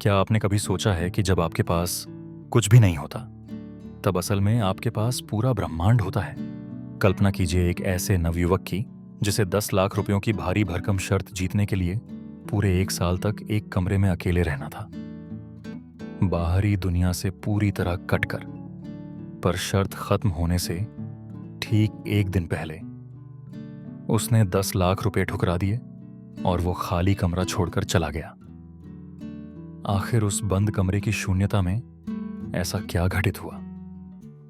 क्या आपने कभी सोचा है कि जब आपके पास कुछ भी नहीं होता, तब असल में आपके पास पूरा ब्रह्मांड होता है? कल्पना कीजिए एक ऐसे नवयुवक की जिसे 10 लाख रुपयों की भारी भरकम शर्त जीतने के लिए पूरे 1 साल तक एक कमरे में अकेले रहना था, बाहरी दुनिया से पूरी तरह कटकर। पर शर्त खत्म होने से ठीक एक दिन पहले उसने 10 लाख रुपए ठुकरा दिए और वो खाली कमरा छोड़कर चला गया। आखिर उस बंद कमरे की शून्यता में ऐसा क्या घटित हुआ?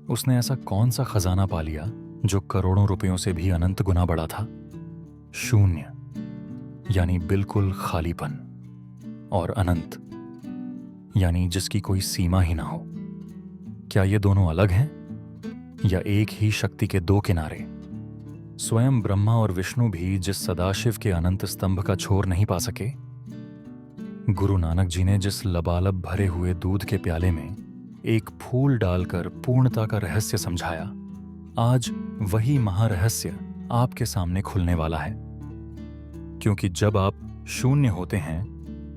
उसने ऐसा कौन सा खजाना पा लिया जो करोड़ों रुपयों से भी अनंत गुना बड़ा था? शून्य, यानी बिल्कुल खालीपन। और अनंत, यानी जिसकी कोई सीमा ही ना हो। क्या ये दोनों अलग हैं या एक ही शक्ति के दो किनारे? स्वयं ब्रह्मा और विष्णु भी जिस सदाशिव के अनंत स्तंभ का छोर नहीं पा सके, गुरु नानक जी ने जिस लबालब भरे हुए दूध के प्याले में एक फूल डालकर पूर्णता का रहस्य समझाया, आज वही महारहस्य आपके सामने खुलने वाला है। क्योंकि जब आप शून्य होते हैं,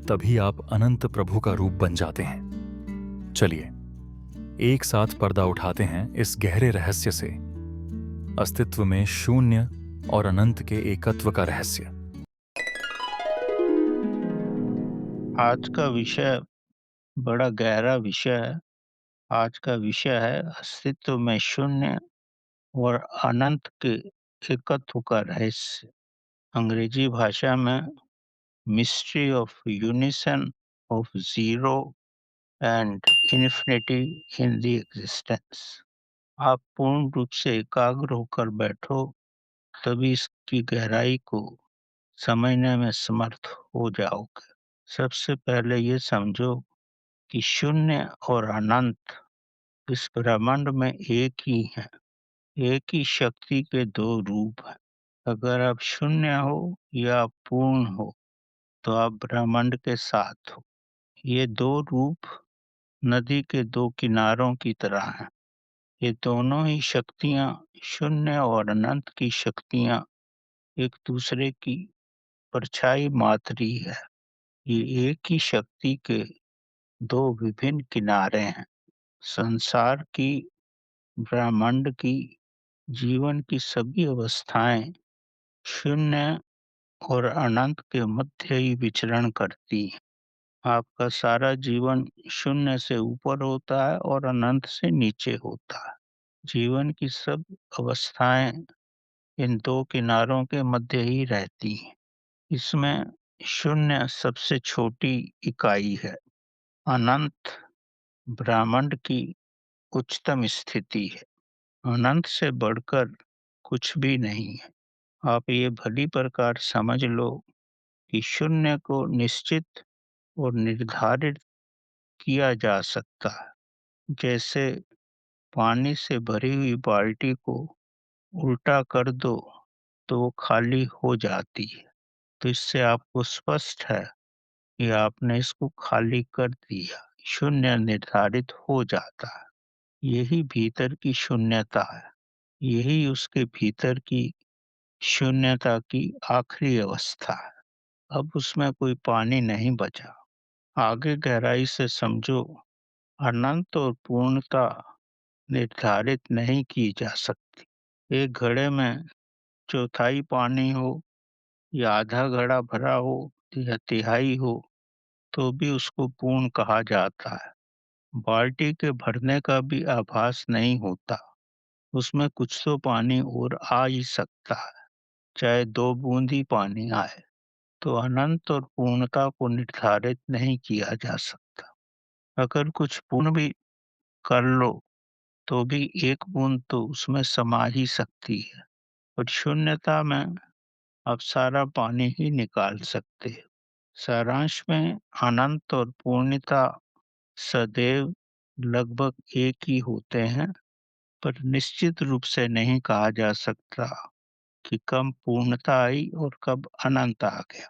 तभी आप अनंत प्रभु का रूप बन जाते हैं। चलिए एक साथ पर्दा उठाते हैं इस गहरे रहस्य से, अस्तित्व में शून्य और अनंत के एकत्व का रहस्य। आज का विषय बड़ा गहरा विषय है। आज का विषय है अस्तित्व में शून्य और अनंत के एकत्व का रहस्य। अंग्रेजी भाषा में mystery of unison of zero and infinity in the existence. आप पूर्ण रूप से एकाग्र होकर बैठो, तभी इसकी गहराई को समझने में समर्थ हो जाओगे। सबसे पहले ये समझो कि शून्य और अनंत इस ब्रह्मांड में एक ही है, एक ही शक्ति के दो रूप हैं। अगर आप शून्य हो या आप पूर्ण हो, तो आप ब्रह्मांड के साथ हो। ये दो रूप नदी के दो किनारों की तरह हैं। ये दोनों ही शक्तियां, शून्य और अनंत की शक्तियां, एक दूसरे की परछाई मात्र ही है। ये एक ही शक्ति के दो विभिन्न किनारे हैं। संसार की, ब्रह्मांड की, जीवन की सभी अवस्थाएं शून्य और अनंत के मध्य ही विचरण करती हैं। आपका सारा जीवन शून्य से ऊपर होता है और अनंत से नीचे होता है। जीवन की सब अवस्थाएं इन दो किनारों के मध्य ही रहती हैं। इसमें शून्य सबसे छोटी इकाई है। अनंत ब्रह्मांड की उच्चतम स्थिति है। अनंत से बढ़कर कुछ भी नहीं है। आप ये भली प्रकार समझ लो कि शून्य को निश्चित और निर्धारित किया जा सकता है। जैसे पानी से भरी हुई बाल्टी को उल्टा कर दो तो वो खाली हो जाती है। तो इससे आपको स्पष्ट है कि आपने इसको खाली कर दिया, शून्य निर्धारित हो जाता है। यही भीतर की शून्यता है। यही उसके भीतर की शून्यता की आखिरी अवस्था है। अब उसमें कोई पानी नहीं बचा। आगे गहराई से समझो, अनंत और पूर्णता निर्धारित नहीं की जा सकती। एक घड़े में चौथाई पानी हो या आधा घड़ा भरा हो या तिहाई हो, तो भी उसको पूर्ण कहा जाता है। बाल्टी के भरने का भी आभास नहीं होता। उसमें कुछ तो पानी और आ ही सकता है, चाहे दो बूंद ही पानी आए। तो अनंत और पूर्णता को निर्धारित नहीं किया जा सकता। अगर कुछ पूर्ण भी कर लो, तो भी एक बूंद तो उसमें समा ही सकती है। और शून्यता में आप सारा पानी ही निकाल सकते हो। सारांश में अनंत और पूर्णता सदैव लगभग एक ही होते हैं, पर निश्चित रूप से नहीं कहा जा सकता कि कब पूर्णता आई और कब अनंत आ गया।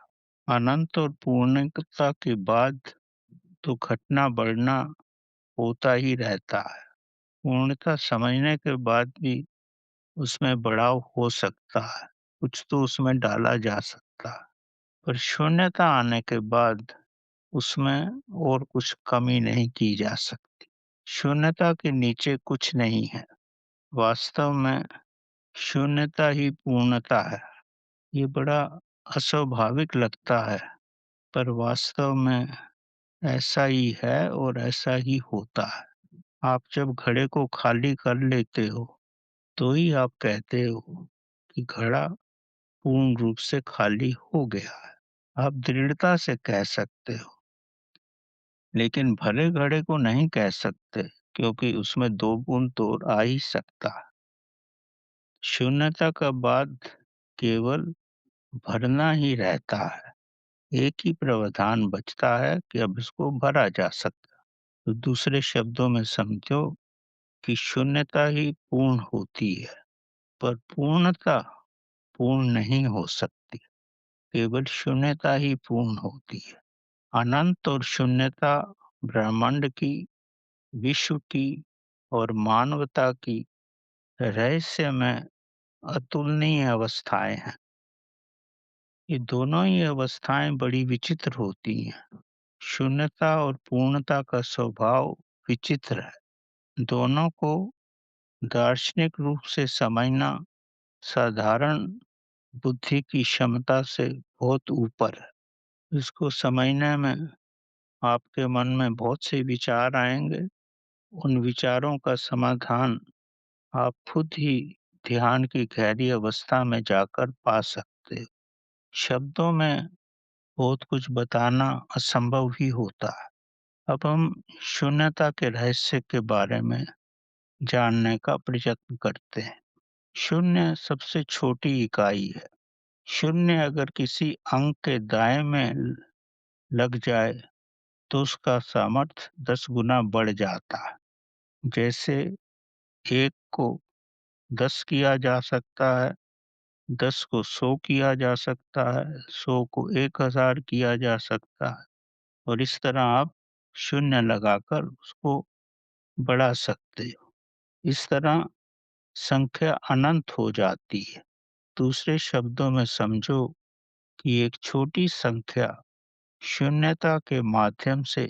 अनंत और पूर्णता के बाद तो घटना बढ़ना होता ही रहता है। पूर्णता समझने के बाद भी उसमें बढ़ाव हो सकता है, कुछ तो उसमें डाला जा सकता है। पर शून्यता आने के बाद उसमें और कुछ कमी नहीं की जा सकती। शून्यता के नीचे कुछ नहीं है। वास्तव में शून्यता ही पूर्णता है। ये बड़ा अस्वाभाविक लगता है, पर वास्तव में ऐसा ही है और ऐसा ही होता है। आप जब घड़े को खाली कर लेते हो, तो ही आप कहते हो कि घड़ा पूर्ण रूप से खाली हो गया है। आप दृढ़ता से कह सकते हो, लेकिन भरे घड़े को नहीं कह सकते, क्योंकि उसमें 2 बूंद तो आ ही सकता है। शून्यता का बाद केवल भरना ही रहता है। एक ही प्रावधान बचता है कि अब इसको भरा जा सकता है। तो दूसरे शब्दों में समझो कि शून्यता ही पूर्ण होती है, पर पूर्णता पूर्ण नहीं हो सकती। केवल शून्यता ही पूर्ण होती है। अनंत और शून्यता ब्रह्मांड की, विश्व की और मानवता की रहस्यमय अतुलनीय अवस्थाएं हैं। ये दोनों ही अवस्थाएं बड़ी विचित्र होती हैं। शून्यता और पूर्णता का स्वभाव विचित्र है। दोनों को दार्शनिक रूप से समझना साधारण बुद्धि की क्षमता से बहुत ऊपर है। इसको समझने में आपके मन में बहुत से विचार आएंगे। उन विचारों का समाधान आप खुद ही ध्यान की गहरी अवस्था में जाकर पा सकते हो। शब्दों में बहुत कुछ बताना असंभव ही होता है। अब हम शून्यता के रहस्य के बारे में जानने का प्रयत्न करते हैं। शून्य सबसे छोटी इकाई है। शून्य अगर किसी अंक के दाएं में लग जाए, तो उसका सामर्थ्य 10 गुना बढ़ जाता है। जैसे 1 को 10 किया जा सकता है, 10 को 100 किया जा सकता है, 100 को 1000 किया जा सकता है, और इस तरह आप शून्य लगाकर उसको बढ़ा सकते हो। इस तरह संख्या अनंत हो जाती है। दूसरे शब्दों में समझो कि एक छोटी संख्या शून्यता के माध्यम से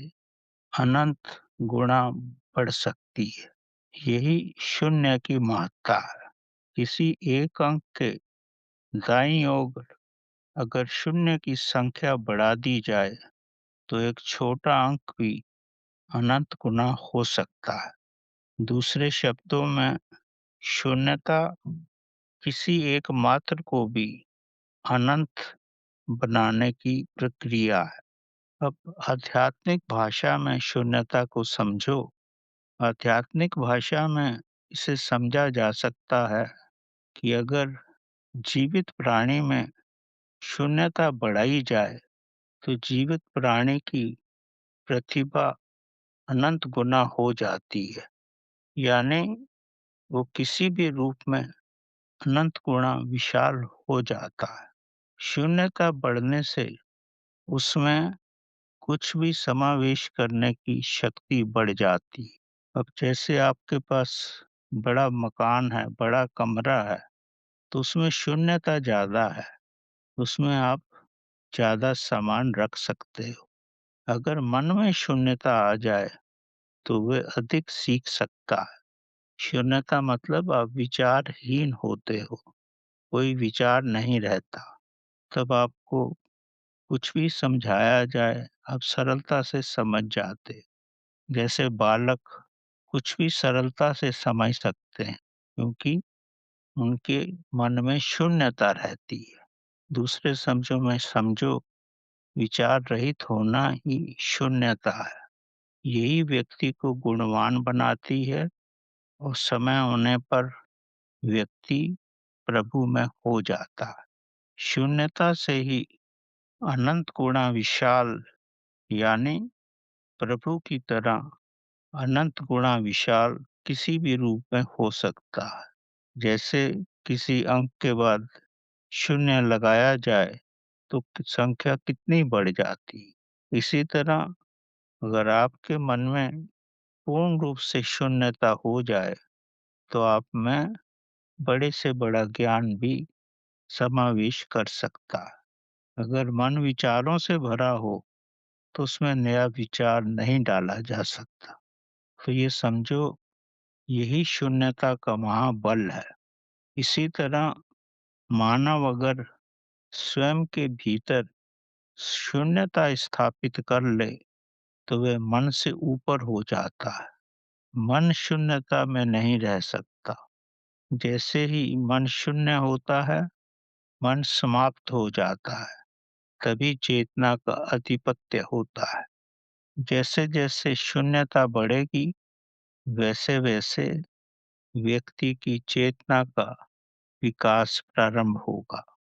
अनंत गुणा बढ़ सकती है। यही शून्य की महत्ता है। किसी एक अंक के दाईं ओर अगर शून्य की संख्या बढ़ा दी जाए, तो एक छोटा अंक भी अनंत गुना हो सकता है। दूसरे शब्दों में शून्यता किसी एक मात्र को भी अनंत बनाने की प्रक्रिया है। अब आध्यात्मिक भाषा में शून्यता को समझो। आध्यात्मिक भाषा में इसे समझा जा सकता है कि अगर जीवित प्राणी में शून्यता बढ़ाई जाए, तो जीवित प्राणी की प्रतिभा अनंत गुना हो जाती है। यानी वो किसी भी रूप में अनंत गुणा विशाल हो जाता है। शून्यता बढ़ने से उसमें कुछ भी समावेश करने की शक्ति बढ़ जाती है। अब जैसे आपके पास बड़ा मकान है, बड़ा कमरा है, तो उसमें शून्यता ज़्यादा है। उसमें आप ज़्यादा सामान रख सकते हो। अगर मन में शून्यता आ जाए, तो वे अधिक सीख सकता है। शून्यता मतलब आप विचारहीन होते हो, कोई विचार नहीं रहता। तब आपको कुछ भी समझाया जाए, आप सरलता से समझ जाते। जैसे बालक कुछ भी सरलता से समझ सकते हैं, क्योंकि उनके मन में शून्यता रहती है। दूसरे शब्दों में समझो, विचार रहित होना ही शून्यता है। यही व्यक्ति को गुणवान बनाती है, और समय होने पर व्यक्ति प्रभु में हो जाता है। शून्यता से ही अनंत गुणा विशाल, यानी प्रभु की तरह अनंत गुणा विशाल किसी भी रूप में हो सकता है। जैसे किसी अंक के बाद शून्य लगाया जाए, तो संख्या कितनी बढ़ जाती है। इसी तरह अगर आपके मन में पूर्ण रूप से शून्यता हो जाए, तो आप में बड़े से बड़ा ज्ञान भी समावेश कर सकता है। अगर मन विचारों से भरा हो, तो उसमें नया विचार नहीं डाला जा सकता। तो ये समझो, यही शून्यता का महाबल है। इसी तरह मानव अगर स्वयं के भीतर शून्यता स्थापित कर ले, तो वह मन से ऊपर हो जाता है। मन शून्यता में नहीं रह सकता। जैसे ही मन शून्य होता है, मन समाप्त हो जाता है। तभी चेतना का आधिपत्य होता है। जैसे-जैसे शून्यता बढ़ेगी, वैसे-वैसे व्यक्ति की चेतना का विकास प्रारंभ होगा।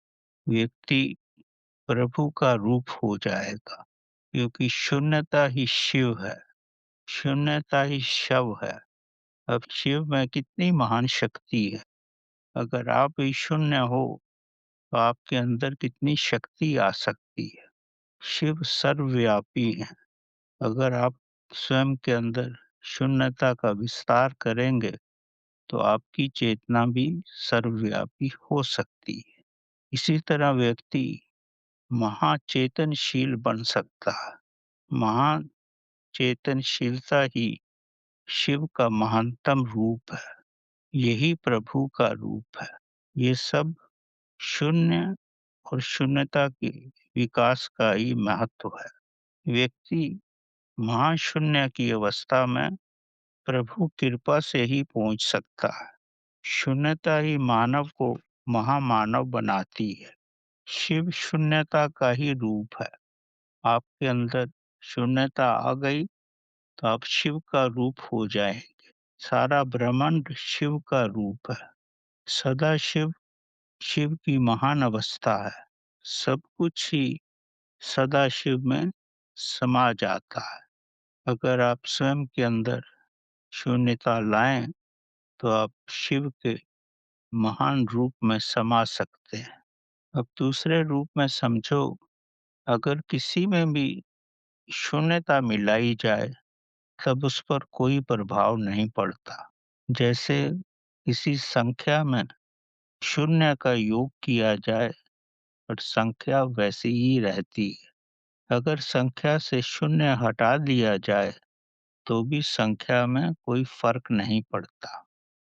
व्यक्ति प्रभु का रूप हो जाएगा, क्योंकि शून्यता ही शिव है, शून्यता ही शव है। अब शिव में कितनी महान शक्ति है। अगर आप ही शून्य हो, तो आपके अंदर कितनी शक्ति आ सकती है। शिव सर्वव्यापी है। अगर आप स्वयं के अंदर शून्यता का विस्तार करेंगे, तो आपकी चेतना भी सर्वव्यापी हो सकती है। इसी तरह व्यक्ति महाचेतनशील बन सकता है। महान चेतनशीलता ही शिव का महानतम रूप है। यही प्रभु का रूप है। ये सब शून्य और शून्यता के विकास का ही महत्व है। व्यक्ति महाशून्य की अवस्था में प्रभु कृपा से ही पहुंच सकता है। शून्यता ही मानव को महामानव बनाती है। शिव शून्यता का ही रूप है। आपके अंदर शून्यता आ गई, तो आप शिव का रूप हो जाएंगे। सारा ब्रह्मांड शिव का रूप है। सदा शिव शिव की महान अवस्था है। सब कुछ ही सदा शिव में समा जाता है। अगर आप स्वयं के अंदर शून्यता लाएं, तो आप शिव के महान रूप में समा सकते हैं। अब दूसरे रूप में समझो, अगर किसी में भी शून्यता मिलाई जाए, तब उस पर कोई प्रभाव नहीं पड़ता। जैसे किसी संख्या में शून्य का योग किया जाए, और संख्या वैसी ही रहती है। अगर संख्या से शून्य हटा दिया जाए, तो भी संख्या में कोई फर्क नहीं पड़ता।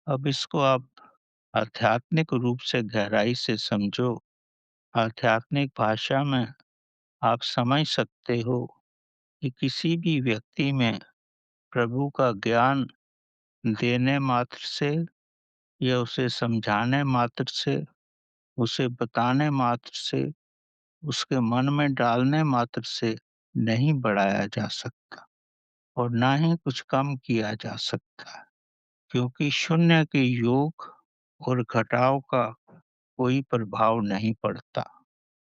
अब इसको आप आध्यात्मिक रूप से गहराई से समझो। आध्यात्मिक भाषा में आप समझ सकते हो कि किसी भी व्यक्ति में प्रभु का ज्ञान देने मात्र से, या उसे समझाने मात्र से, उसे बताने मात्र से, उसके मन में डालने मात्र से नहीं बढ़ाया जा सकता, और ना ही कुछ कम किया जा सकता है। क्योंकि शून्य के योग और घटाव का कोई प्रभाव नहीं पड़ता।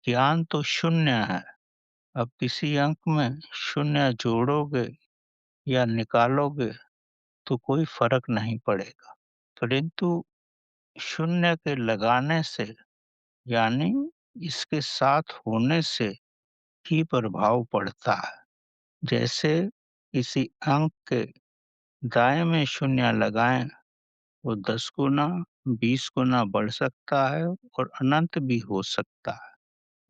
ज्ञान तो शून्य है। अब किसी अंक में शून्य जोड़ोगे या निकालोगे, तो कोई फर्क नहीं पड़ेगा। परंतु शून्य के लगाने से, यानी इसके साथ होने से ही प्रभाव पड़ता है। जैसे किसी अंक के दाएं में शून्य लगाएं, वो 10 गुना 20 गुना बढ़ सकता है और अनंत भी हो सकता है।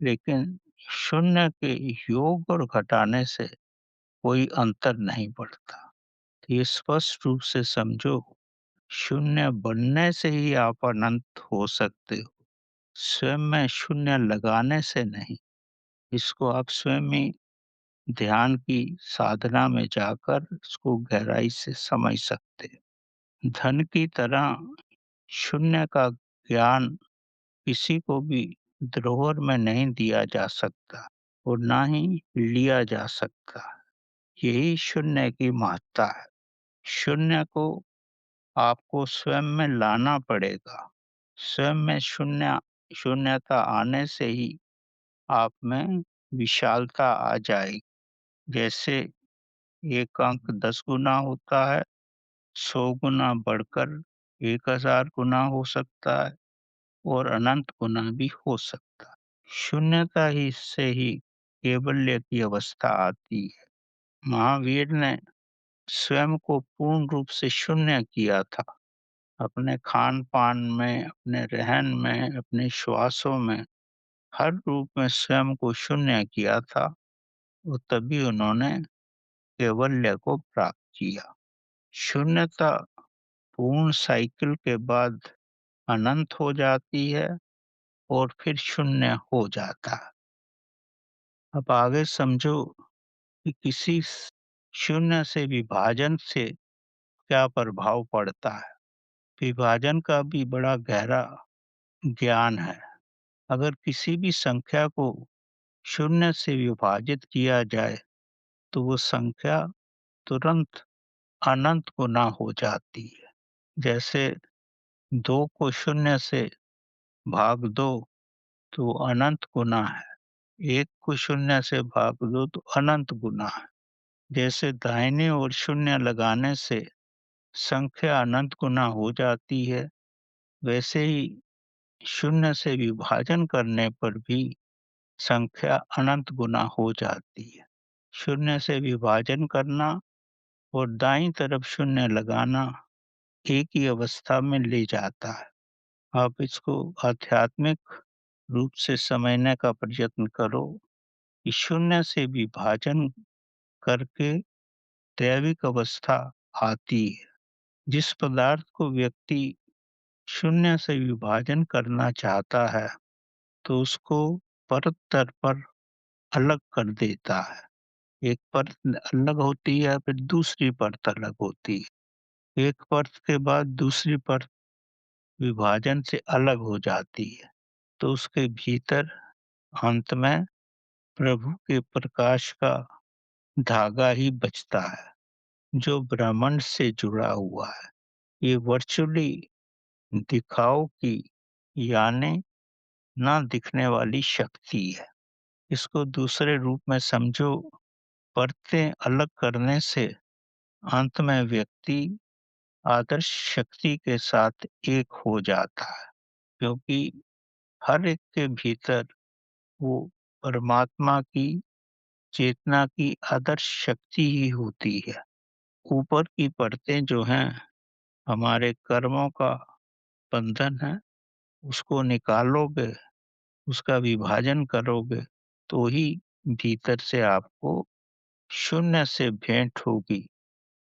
लेकिन शून्य के योग और घटाने से कोई अंतर नहीं पड़ता। तो ये स्पष्ट रूप से समझो, शून्य बनने से ही आप अनंत हो सकते हो, स्वयं में शून्य लगाने से नहीं। इसको आप स्वयं ही ध्यान की साधना में जाकर इसको गहराई से समझ सकते हैं। धन की तरह शून्य का ज्ञान किसी को भी धरोहर में नहीं दिया जा सकता, और ना ही लिया जा सकता। यही शून्य की महत्ता है। शून्य को आपको स्वयं में लाना पड़ेगा। स्वयं में शून्यता आने से ही आप में विशालता आ जाएगी। जैसे एक अंक 10 गुना होता है, 100 गुना बढ़कर 1000 गुना हो सकता है, और अनंत गुना भी हो सकता है। शून्यता ही से ही कैवल्य की अवस्था आती है। महावीर ने स्वयं को पूर्ण रूप से शून्य किया था। अपने खान-पान में, अपने रहन में, अपने श्वासों में, हर रूप में स्वयं को शून्य किया था, और तभी उन्होंने कैवल्य को प्राप्त किया। शून्यता पूर्ण साइकिल के बाद अनंत हो जाती है और फिर शून्य हो जाता है। अब आगे समझो कि किसी शून्य से विभाजन से क्या प्रभाव पड़ता है। विभाजन का भी बड़ा गहरा ज्ञान है। अगर किसी भी संख्या को शून्य से विभाजित किया जाए तो वो संख्या तुरंत अनंत गुना हो जाती है। जैसे 2 को शून्य से भाग दो तो अनंत गुना है। 1 को शून्य से भाग दो तो अनंत गुना है। जैसे दाहिनी ओर शून्य लगाने से संख्या अनंत गुना हो जाती है, वैसे ही शून्य से विभाजन करने पर भी संख्या अनंत गुना हो जाती है। शून्य से विभाजन करना और दाईं तरफ शून्य लगाना एक ही अवस्था में ले जाता है। आप इसको आध्यात्मिक रूप से समझने का प्रयत्न करो कि शून्य से विभाजन करके दैविक अवस्था आती है। जिस पदार्थ को व्यक्ति शून्य से विभाजन करना चाहता है तो उसको परत दर पर अलग कर देता है। एक परत अलग होती है, फिर दूसरी परत अलग होती है। एक परत के बाद दूसरी परत विभाजन से अलग हो जाती है, तो उसके भीतर अंत में प्रभु के प्रकाश का धागा ही बचता है, जो ब्रह्मांड से जुड़ा हुआ है। ये वर्चुअली दिखाओ की यानी ना दिखने वाली शक्ति है। इसको दूसरे रूप में समझो, परतें अलग करने से अंत में व्यक्ति आदर्श शक्ति के साथ एक हो जाता है, क्योंकि हर एक के भीतर वो परमात्मा की चेतना की आदर्श शक्ति ही होती है। ऊपर की परतें जो हैं हमारे कर्मों का बंधन है, उसको निकालोगे, उसका विभाजन करोगे, तो ही भीतर से आपको शून्य से भेंट होगी।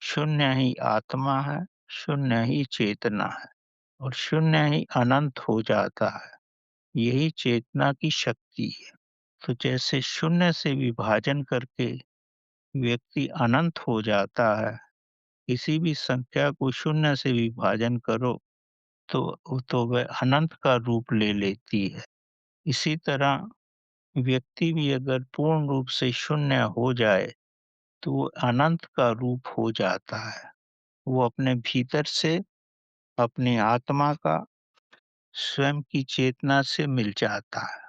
शून्य ही आत्मा है, शून्य ही चेतना है और शून्य ही अनंत हो जाता है। यही चेतना की शक्ति है। तो जैसे शून्य से विभाजन करके व्यक्ति अनंत हो जाता है, किसी भी संख्या को शून्य से विभाजन करो तो वह अनंत का रूप ले लेती है। इसी तरह व्यक्ति भी अगर पूर्ण रूप से शून्य हो जाए तो वो अनंत का रूप हो जाता है। वो अपने भीतर से अपनी आत्मा का स्वयं की चेतना से मिल जाता है।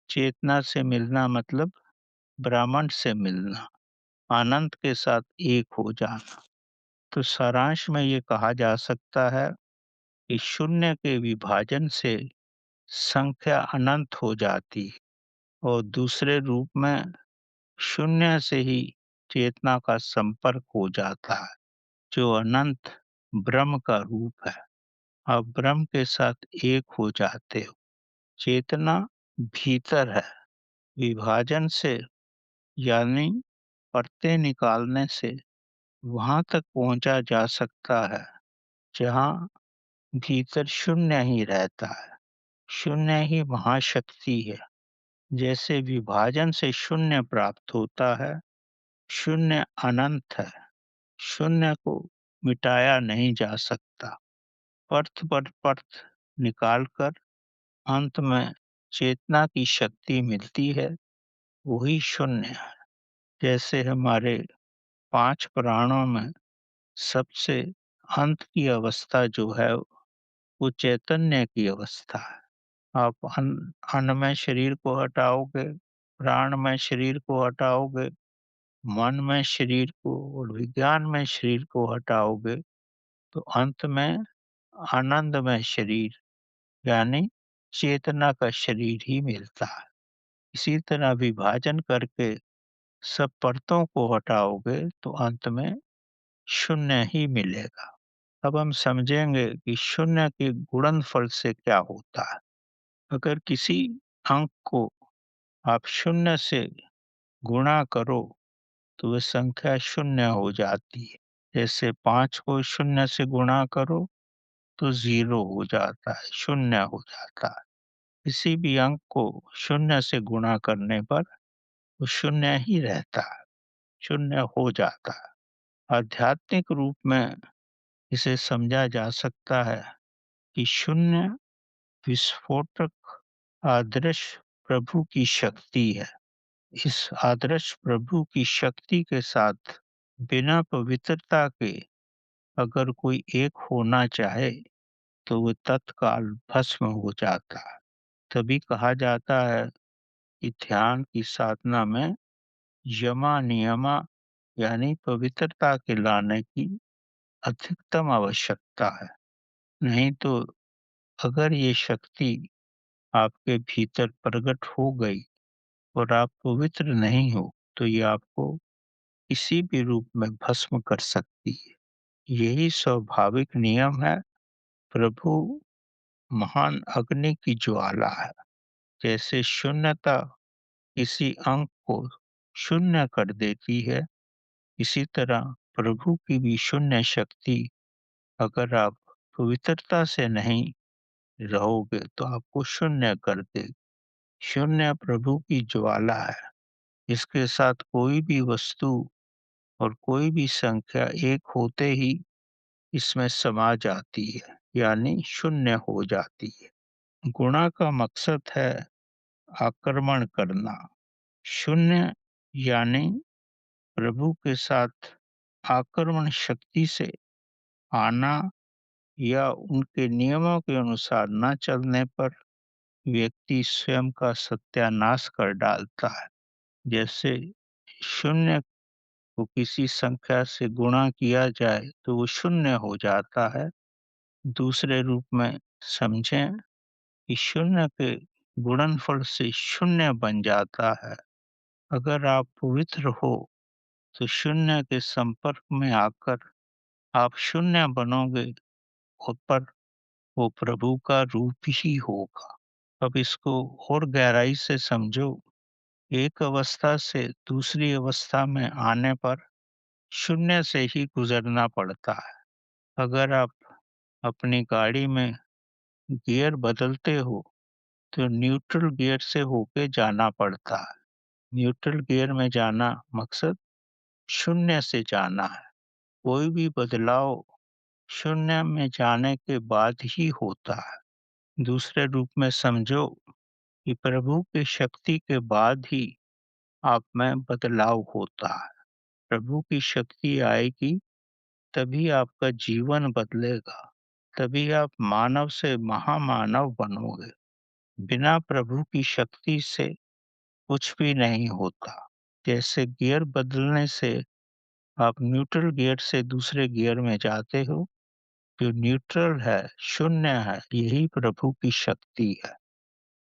चेतना से मिलना मतलब ब्रह्मांड से मिलना, अनंत के साथ एक हो जाना। तो सारांश में ये कहा जा सकता है कि शून्य के विभाजन से संख्या अनंत हो जाती है और दूसरे रूप में शून्य से ही चेतना का संपर्क हो जाता है, जो अनंत ब्रह्म का रूप है। आप ब्रह्म के साथ एक हो जाते हो। चेतना भीतर है। विभाजन से यानी परतें निकालने से वहां तक पहुंचा जा सकता है जहां भीतर शून्य ही रहता है। शून्य ही महाशक्ति है। जैसे विभाजन से शून्य प्राप्त होता है, शून्य अनंत है। शून्य को मिटाया नहीं जा सकता। परत पर परत निकालकर अंत में चेतना की शक्ति मिलती है, वही शून्य है। जैसे हमारे 5 प्राणों में सबसे अंत की अवस्था जो है वो चैतन्य की अवस्था है। आप अन्नमय शरीर को हटाओगे, प्राणमय शरीर को हटाओगे, मनमय शरीर को और विज्ञानमय शरीर को हटाओगे, तो अंत में आनंदमय शरीर यानी चेतना का शरीर ही मिलता है। इसी तरह विभाजन करके सब परतों को हटाओगे तो अंत में शून्य ही मिलेगा। अब हम समझेंगे कि शून्य के गुणनफल से क्या होता है। अगर किसी अंक को आप शून्य से गुणा करो तो वह संख्या शून्य हो जाती है। जैसे 5 को शून्य से गुणा करो तो 0 हो जाता है, शून्य हो जाता है। किसी भी अंक को शून्य से गुणा करने पर वो शून्य ही रहता है, शून्य हो जाता है। आध्यात्मिक रूप में इसे समझा जा सकता है कि शून्य विस्फोटक आदर्श प्रभु की शक्ति है। इस आदर्श प्रभु की शक्ति के साथ बिना पवित्रता के अगर कोई एक होना चाहे तो वो तत्काल भस्म हो जाता है। तभी कहा जाता है कि ध्यान की साधना में यमा नियमा यानी पवित्रता के लाने की अधिकतम आवश्यकता है। नहीं तो अगर ये शक्ति आपके भीतर प्रकट हो गई और आप पवित्र नहीं हो, तो ये आपको किसी भी रूप में भस्म कर सकती है। यही स्वाभाविक नियम है। प्रभु महान अग्नि की ज्वाला है। जैसे शून्यता किसी अंक को शून्य कर देती है, इसी तरह प्रभु की भी शून्य शक्ति अगर आप पवित्रता से नहीं रहोगे तो आपको शून्य कर देगी। शून्य प्रभु की ज्वाला है। इसके साथ कोई भी वस्तु और कोई भी संख्या एक होते ही इसमें समा जाती है, यानी शून्य हो जाती है। गुणा का मकसद है आक्रमण करना। शून्य यानी प्रभु के साथ आक्रमण शक्ति से आना या उनके नियमों के अनुसार न चलने पर व्यक्ति स्वयं का सत्यानाश कर डालता है। जैसे शून्य को किसी संख्या से गुणा किया जाए तो वो शून्य हो जाता है। दूसरे रूप में समझें कि शून्य के गुणनफल से शून्य बन जाता है। अगर आप पवित्र हो तो शून्य के संपर्क में आकर आप शून्य बनोगे और पर वो प्रभु का रूप ही होगा। अब इसको और गहराई से समझो। एक अवस्था से दूसरी अवस्था में आने पर शून्य से ही गुजरना पड़ता है। अगर आप अपनी गाड़ी में गियर बदलते हो तो न्यूट्रल गियर से होके जाना पड़ता है। न्यूट्रल गियर में जाना मकसद शून्य से जाना है। कोई भी बदलाव शून्य में जाने के बाद ही होता है। दूसरे रूप में समझो कि प्रभु की शक्ति के बाद ही आप में बदलाव होता है। प्रभु की शक्ति आएगी तभी आपका जीवन बदलेगा, तभी आप मानव से महामानव बनोगे। बिना प्रभु की शक्ति से कुछ भी नहीं होता। जैसे गियर बदलने से आप न्यूट्रल गियर से दूसरे गियर में जाते हो, जो न्यूट्रल है, शून्य है, यही प्रभु की शक्ति है।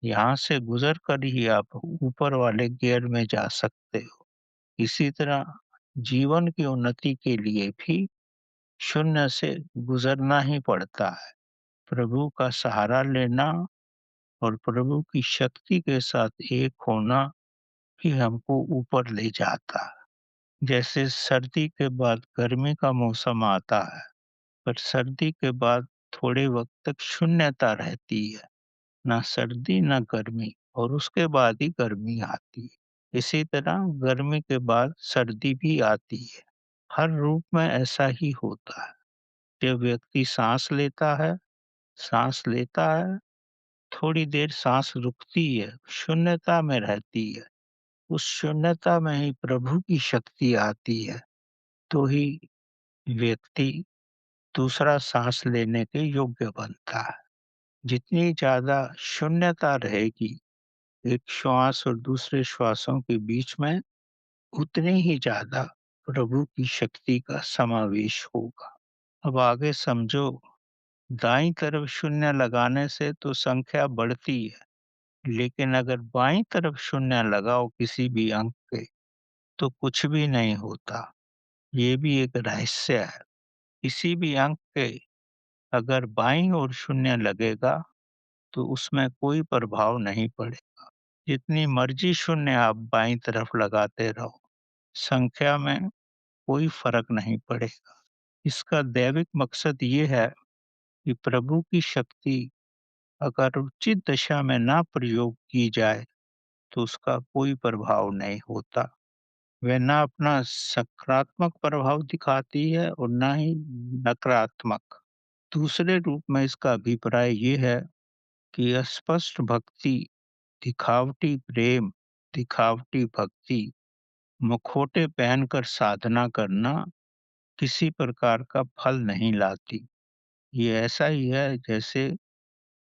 यहाँ से गुजर कर ही आप ऊपर वाले गियर में जा सकते हो। इसी तरह जीवन की उन्नति के लिए भी शून्य से गुजरना ही पड़ता है। प्रभु का सहारा लेना और प्रभु की शक्ति के साथ एक होना ही हमको ऊपर ले जाता है। जैसे सर्दी के बाद गर्मी का मौसम आता है, पर सर्दी के बाद थोड़े वक्त तक शून्यता रहती है, ना सर्दी ना गर्मी, और उसके बाद ही गर्मी आती है। इसी तरह गर्मी के बाद सर्दी भी आती है। हर रूप में ऐसा ही होता है। जब व्यक्ति सांस लेता है, थोड़ी देर सांस रुकती है, शून्यता में रहती है। उस शून्यता में ही प्रभु की शक्ति आती है, तो ही व्यक्ति दूसरा सांस लेने के योग्य बनता है। जितनी ज़्यादा शून्यता रहेगी एक श्वास और दूसरे श्वासों के बीच में, उतनी ही ज़्यादा प्रभु की शक्ति का समावेश होगा। अब आगे समझो। दाईं तरफ शून्य लगाने से तो संख्या बढ़ती है, लेकिन अगर बाईं तरफ शून्य लगाओ किसी भी अंक के, तो कुछ भी नहीं होता। ये भी एक रहस्य है। किसी भी अंक के अगर बाईं ओर शून्य लगेगा तो उसमें कोई प्रभाव नहीं पड़ेगा। जितनी मर्जी शून्य आप बाईं तरफ लगाते रहो, संख्या में कोई फ़र्क नहीं पड़ेगा। इसका दैविक मकसद ये है कि प्रभु की शक्ति अगर उचित दिशा में ना प्रयोग की जाए, तो उसका कोई प्रभाव नहीं होता। वह ना अपना सकारात्मक प्रभाव दिखाती है और ना ही नकारात्मक। दूसरे रूप में इसका अभिप्राय ये है कि अस्पष्ट भक्ति, दिखावटी प्रेम, दिखावटी भक्ति, मुखौटे पहनकर साधना करना किसी प्रकार का फल नहीं लाती। ये ऐसा ही है जैसे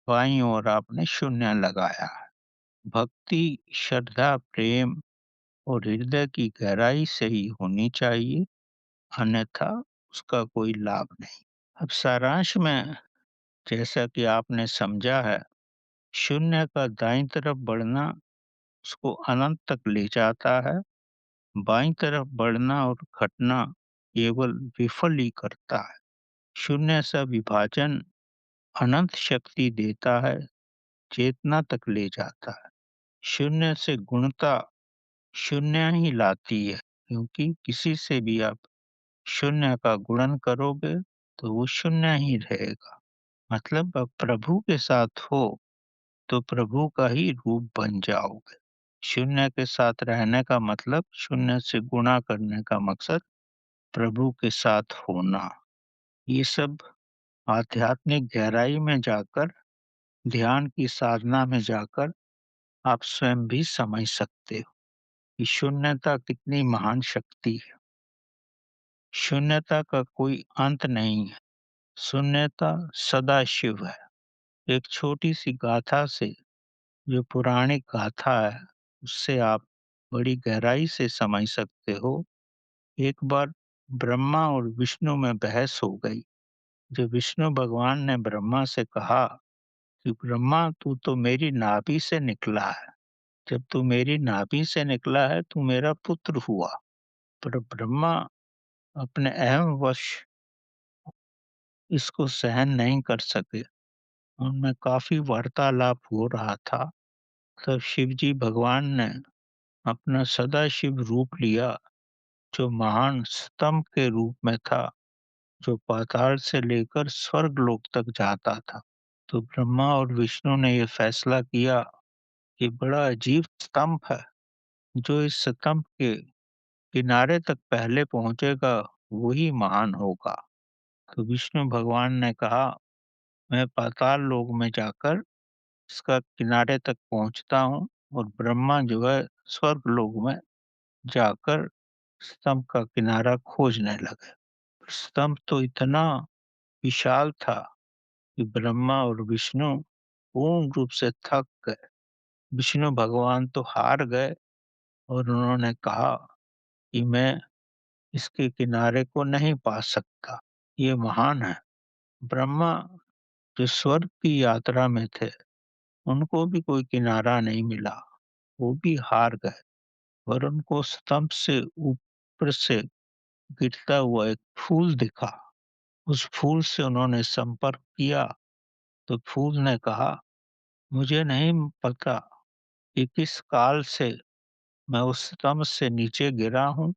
बाईं ओर आपने शून्य लगाया है। भक्ति, श्रद्धा, प्रेम और हृदय की गहराई से ही होनी चाहिए, अन्यथा उसका कोई लाभ नहीं। अब सारांश में जैसा कि आपने समझा है, शून्य का दाईं तरफ बढ़ना उसको अनंत तक ले जाता है, बाईं तरफ बढ़ना और घटना केवल विफल ही करता है। शून्य से विभाजन अनंत शक्ति देता है, चेतना तक ले जाता है। शून्य से गुणता शून्य ही लाती है, क्योंकि किसी से भी आप शून्य का गुणन करोगे तो वो शून्य ही रहेगा। मतलब आप प्रभु के साथ हो तो प्रभु का ही रूप बन जाओगे। शून्य के साथ रहने का मतलब शून्य से गुणा करने का मकसद प्रभु के साथ होना। ये सब आध्यात्मिक गहराई में जाकर, ध्यान की साधना में जाकर आप स्वयं भी समझ सकते हो कि शून्यता कितनी महान शक्ति है। शून्यता का कोई अंत नहीं है। शून्यता सदाशिव है। एक छोटी सी गाथा से, जो पौराणिक गाथा है, उससे आप बड़ी गहराई से समझ सकते हो। एक बार ब्रह्मा और विष्णु में बहस हो गई। जब विष्णु भगवान ने ब्रह्मा से कहा कि ब्रह्मा, तू तो मेरी नाभि से निकला है। जब तू मेरी नाभि से निकला है, तू मेरा पुत्र हुआ। पर ब्रह्मा अपने अहम वश इसको सहन नहीं कर सके। उनमें काफी वार्तालाप हो रहा था। तब शिव जी भगवान ने अपना सदाशिव रूप लिया, जो महान स्तंभ के रूप में था, जो पाताल से लेकर स्वर्ग लोक तक जाता था। तो ब्रह्मा और विष्णु ने यह फैसला किया कि बड़ा अजीब स्तंभ है, जो इस स्तंभ के किनारे तक पहले पहुंचेगा वही महान होगा। तो विष्णु भगवान ने कहा, मैं पाताल लोक में जाकर इसका किनारे तक पहुंचता हूँ, और ब्रह्मा जो है स्वर्ग लोक में जाकर स्तंभ का किनारा खोजने लगे। स्तंभ तो इतना विशाल था कि ब्रह्मा और विष्णु पूर्ण रूप से थक गए। विष्णु भगवान तो हार गए और उन्होंने कहा कि मैं इसके किनारे को नहीं पा सकता, ये महान है। ब्रह्मा, जो स्वर्ग की यात्रा में थे, उनको भी कोई किनारा नहीं मिला, वो भी हार गए। और उनको स्तंभ से ऊपर से गिरता हुआ एक फूल दिखा। उस फूल से उन्होंने संपर्क किया, तो फूल ने कहा, मुझे नहीं पता कि किस काल से मैं उस स्तंभ से नीचे गिरा हूँ,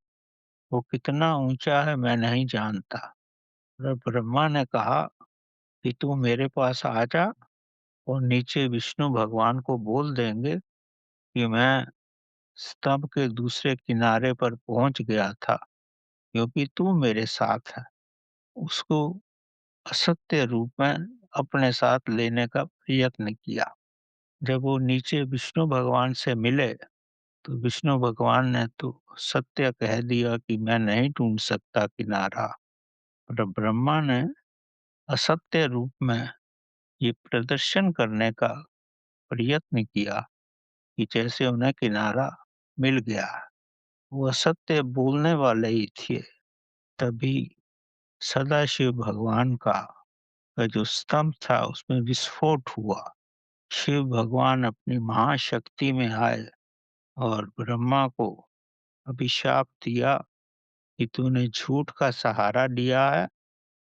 वो कितना ऊंचा है मैं नहीं जानता। और ब्रह्मा ने कहा कि तू मेरे पास आ जा, और नीचे विष्णु भगवान को बोल देंगे कि मैं स्तंभ के दूसरे किनारे पर पहुंच गया था, क्योंकि तू मेरे साथ है। उसको असत्य रूप में अपने साथ लेने का प्रयत्न किया। जब वो नीचे विष्णु भगवान से मिले, तो विष्णु भगवान ने तो सत्य कह दिया कि मैं नहीं ढूंढ सकता किनारा। और ब्रह्मा ने असत्य रूप में ये प्रदर्शन करने का प्रयत्न किया कि जैसे उन्हें किनारा मिल गया है। वो असत्य बोलने वाले ही थे। तभी सदाशिव भगवान का जो स्तंभ था उसमें विस्फोट हुआ। शिव भगवान अपनी महाशक्ति में आए और ब्रह्मा को अभिशाप दिया कि तूने झूठ का सहारा लिया है,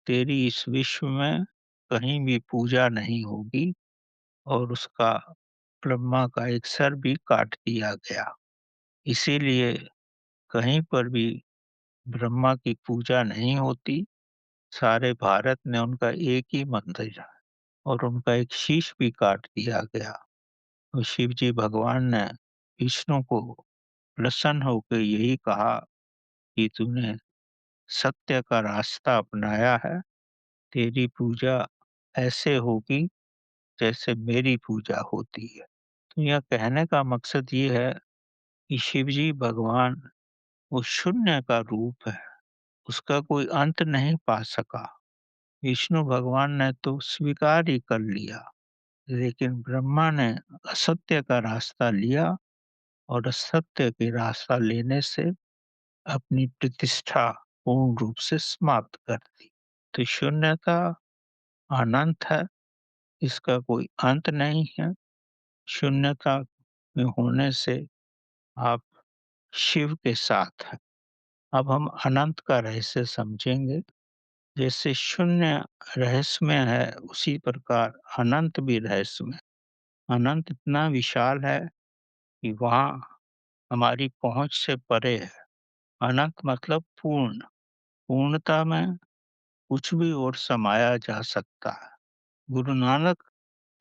तेरी इस विश्व में कहीं भी पूजा नहीं होगी, और उसका ब्रह्मा का एक सर भी काट दिया गया। इसीलिए कहीं पर भी ब्रह्मा की पूजा नहीं होती। सारे भारत में उनका एक ही मंदिर है और उनका एक शीश भी काट दिया गया। और शिव जी भगवान ने विष्णु को प्रसन्न होकर यही कहा कि तूने सत्य का रास्ता अपनाया है, तेरी पूजा ऐसे होगी जैसे मेरी पूजा होती है। तो यह कहने का मकसद ये है कि शिव जी भगवान वो शून्य का रूप है, उसका कोई अंत नहीं पा सका। विष्णु भगवान ने तो स्वीकार ही कर लिया, लेकिन ब्रह्मा ने असत्य का रास्ता लिया और असत्य के रास्ता लेने से अपनी प्रतिष्ठा पूर्ण रूप से समाप्त कर दी। तो शून्यता अनंत है, इसका कोई अंत नहीं है। शून्यता में होने से आप शिव के साथ हैं। अब हम अनंत का रहस्य समझेंगे। जैसे शून्य रहस्यमय है, उसी प्रकार अनंत भी रहस्यमय। अनंत इतना विशाल है कि वहाँ हमारी पहुँच से परे है। अनंत मतलब पूर्ण, पूर्णता में कुछ भी और समाया जा सकता है। गुरु नानक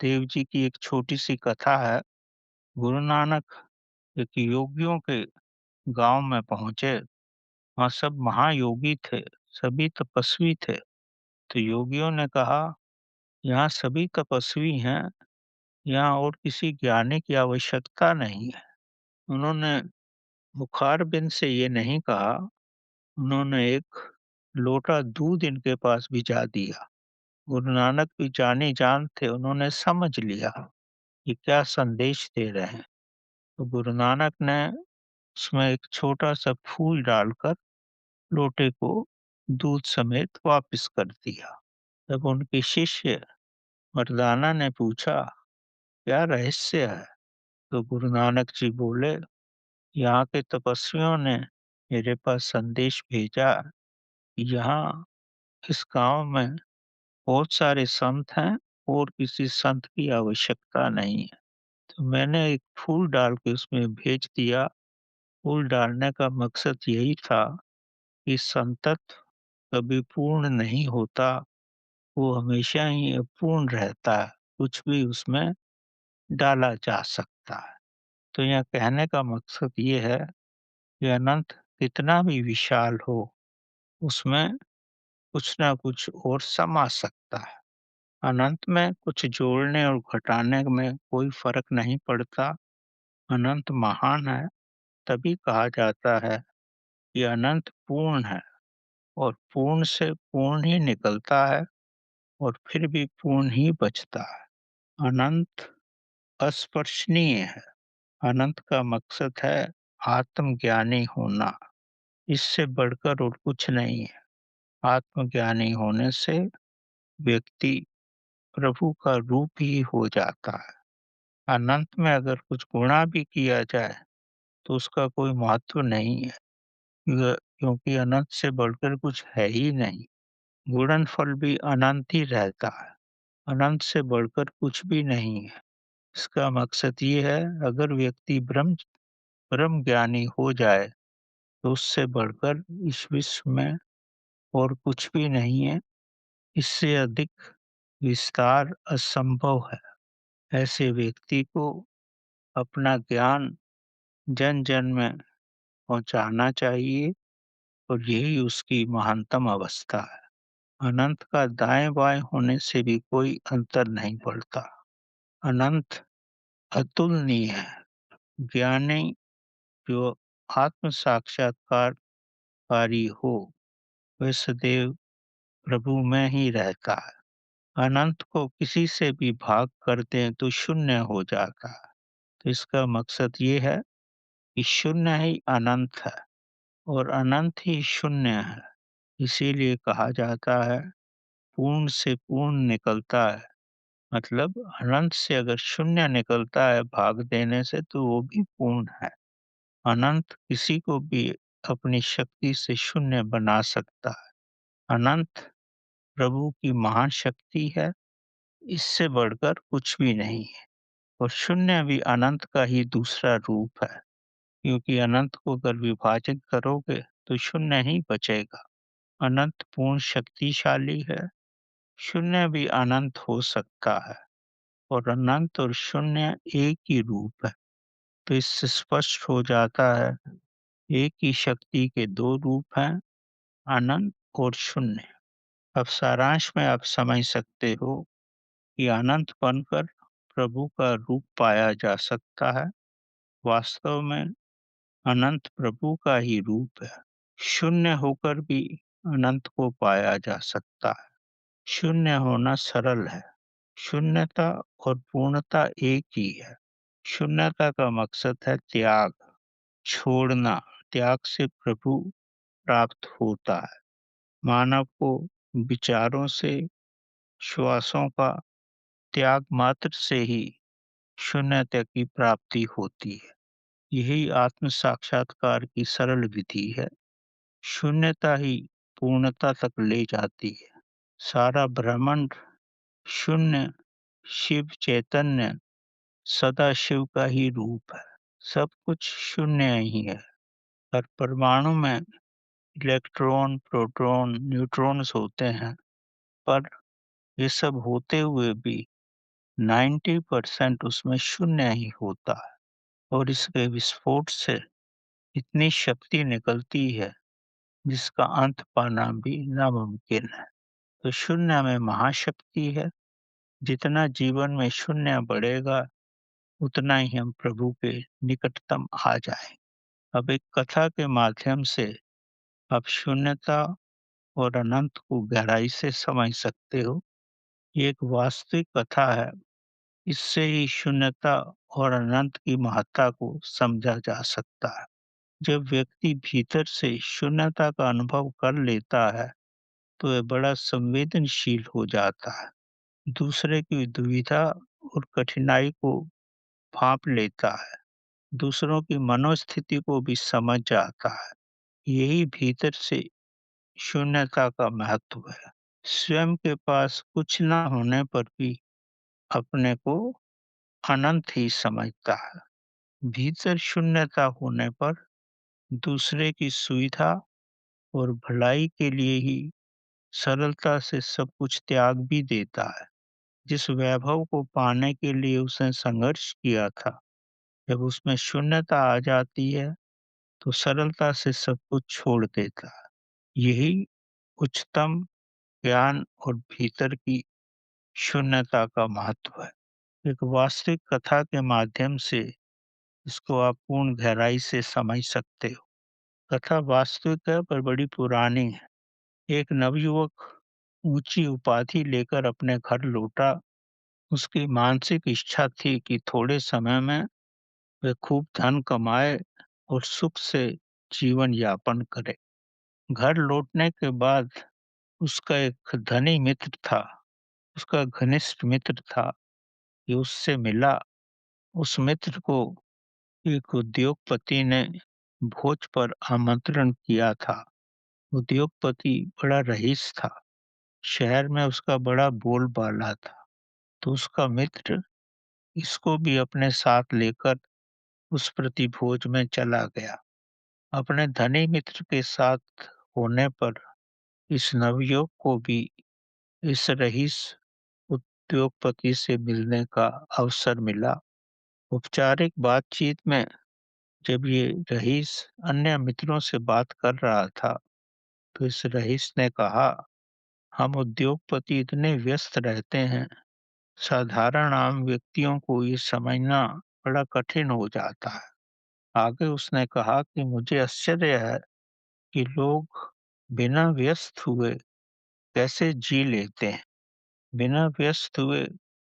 देव जी की एक छोटी-सी कथा है। गुरु नानक एक योगियों के गाँव में पहुँचे। वहाँ सब महायोगी थे, सभी तपस्वी थे। तो योगियों ने कहा, यहाँ सभी तपस्वी हैं, यहाँ और किसी ज्ञानी की आवश्यकता नहीं है। उन्होंने मुखारबिंद से ये नहीं कहा, उन्होंने एक लोटा दूध इनके पास भिजा दिया। गुरु नानक भी जानी-जान थे, उन्होंने समझ लिया कि क्या संदेश दे रहे हैं। तो गुरु नानक ने उसमें एक छोटा-सा फूल डालकर लोटे को दूध समेत वापस कर दिया। तब उनके शिष्य मर्दाना ने पूछा, क्या रहस्य है? तो गुरु नानक जी बोले, यहाँ के तपस्वियों ने मेरे पास संदेश भेजा कि यहाँ इस गाँव में बहुत सारे संत हैं और किसी संत की आवश्यकता नहीं है। तो मैंने एक फूल डाल के उसमें भेज दिया। फूल डालने का मकसद यही था कि संतत्व कभी पूर्ण नहीं होता, वो हमेशा ही अपूर्ण रहता है, कुछ भी उसमें डाला जा सकता है। तो यहाँ कहने का मकसद ये है कि अनंत कितना भी विशाल हो, उसमें कुछ ना कुछ और समा सकता है। अनंत में कुछ जोड़ने और घटाने में कोई फ़र्क नहीं पड़ता। अनंत महान है, तभी कहा जाता है कि अनंत पूर्ण है और पूर्ण से पूर्ण ही निकलता है और फिर भी पूर्ण ही बचता है। अनंत अस्पर्शनीय है। अनंत का मकसद है आत्मज्ञानी होना, इससे बढ़कर और कुछ नहीं है। आत्मज्ञानी होने से व्यक्ति प्रभु का रूप ही हो जाता है। अनंत में अगर कुछ गुणा भी किया जाए तो उसका कोई महत्व नहीं है, क्योंकि अनंत से बढ़कर कुछ है ही नहीं। गुणनफल भी अनंत ही रहता है, अनंत से बढ़कर कुछ भी नहीं है। इसका मकसद ये है, अगर व्यक्ति ब्रह्म ब्रह्म ज्ञानी हो जाए तो उससे बढ़कर इस विश्व में और कुछ भी नहीं है। इससे अधिक विस्तार असंभव है। ऐसे व्यक्ति को अपना ज्ञान जन-जन में पहुँचाना चाहिए और यही उसकी महानतम अवस्था है। अनंत का दाएँ-बाएँ होने से भी कोई अंतर नहीं पड़ता। अनंत अतुलनीय है। ज्ञानी जो आत्म साक्षात्कारकारी हो, वह सदैव प्रभु में ही रहता है। अनंत को किसी से भी भाग कर दें तो शून्य हो जाता है। तो इसका मकसद ये है कि शून्य ही अनंत है और अनंत ही शून्य है। इसीलिए कहा जाता है, पूर्ण से पूर्ण निकलता है। मतलब अनंत से अगर शून्य निकलता है भाग देने से तो वो भी पूर्ण है। अनंत किसी को भी अपनी शक्ति से शून्य बना सकता है। अनंत प्रभु की महान शक्ति है, इससे बढ़कर कुछ भी नहीं है। और शून्य भी अनंत का ही दूसरा रूप है, क्योंकि अनंत को अगर विभाजित करोगे तो शून्य ही बचेगा। अनंत पूर्ण शक्तिशाली है, शून्य भी अनंत हो सकता है और अनंत और शून्य एक ही रूप है। तो इससे स्पष्ट हो जाता है, एक ही शक्ति के दो रूप हैं, अनंत और शून्य। अब सारांश में आप समझ सकते हो कि अनंत बनकर प्रभु का रूप पाया जा सकता है। वास्तव में अनंत प्रभु का ही रूप है। शून्य होकर भी अनंत को पाया जा सकता है। शून्य होना सरल है। शून्यता और पूर्णता एक ही है। शून्यता का मकसद है त्याग, छोड़ना। त्याग से प्रभु प्राप्त होता है। मानव को विचारों से, श्वासों का त्याग मात्र से ही शून्यता की प्राप्ति होती है। यही आत्म साक्षात्कार की सरल विधि है। शून्यता ही पूर्णता तक ले जाती है। सारा ब्रह्मांड शून्य, शिव चैतन्य सदा शिव का ही रूप है। सब कुछ शून्य ही है। हर परमाणु में इलेक्ट्रॉन, प्रोटॉन, न्यूट्रॉन्स होते हैं, पर ये सब होते हुए भी 90% उसमें शून्य ही होता है और इसके विस्फोट से इतनी शक्ति निकलती है जिसका अंत पाना भी नामुमकिन है। तो शून्य में महाशक्ति है। जितना जीवन में शून्य बढ़ेगा, उतना ही हम प्रभु के निकटतम आ जाएं। अब एक कथा के माध्यम से आप शून्यता और अनंत को गहराई से समझ सकते हो। ये एक वास्तविक कथा है। इससे ही शून्यता और अनंत की महत्ता को समझा जा सकता है। जब व्यक्ति भीतर से शून्यता का अनुभव कर लेता है, तो वह बड़ा संवेदनशील हो जाता है। दूसरे की दुविधा और कठिनाई को भांप लेता है। दूसरों की मनोस्थिति को भी समझ जाता है। यही भीतर से शून्यता का महत्व है। स्वयं के पास कुछ न होने पर भी अपने को अनंत ही समझता है। भीतर शून्यता होने पर दूसरे की सुविधा और भलाई के लिए ही सरलता से सब कुछ त्याग भी देता है। जिस वैभव को पाने के लिए उसने संघर्ष किया था, जब उसमें शून्यता आ जाती है, तो सरलता से सब कुछ छोड़ देता है। यही उच्चतम ज्ञान और भीतर की शून्यता का महत्व है। एक वास्तविक कथा के माध्यम से इसको आप पूर्ण गहराई से समझ सकते हो। कथा वास्तविक है पर बड़ी पुरानी है। एक नवयुवक ऊंची उपाधि लेकर अपने घर लौटा। उसकी मानसिक इच्छा थी कि थोड़े समय में वह खूब धन कमाए और सुख से जीवन यापन करे। घर लौटने के बाद उसका एक धनी मित्र था, उसका घनिष्ठ मित्र था, कि उससे मिला। उस मित्र को एक उद्योगपति ने भोज पर आमंत्रण किया था। उद्योगपति बड़ा रईस था, शहर में उसका बड़ा बोलबाला था। तो उसका मित्र इसको भी अपने साथ लेकर उस प्रतिभोज में चला गया। अपने धनी मित्र के साथ होने पर इस नवयुवक को भी इस रईस उद्योगपति से मिलने का अवसर मिला। औपचारिक बातचीत में जब ये रईस अन्य मित्रों से बात कर रहा था, तो इस रईस ने कहा, हम उद्योगपति इतने व्यस्त रहते हैं, साधारण आम व्यक्तियों को ये समझना बड़ा कठिन हो जाता है। आगे उसने कहा कि मुझे आश्चर्य है कि लोग बिना व्यस्त हुए कैसे जी लेते हैं। बिना व्यस्त हुए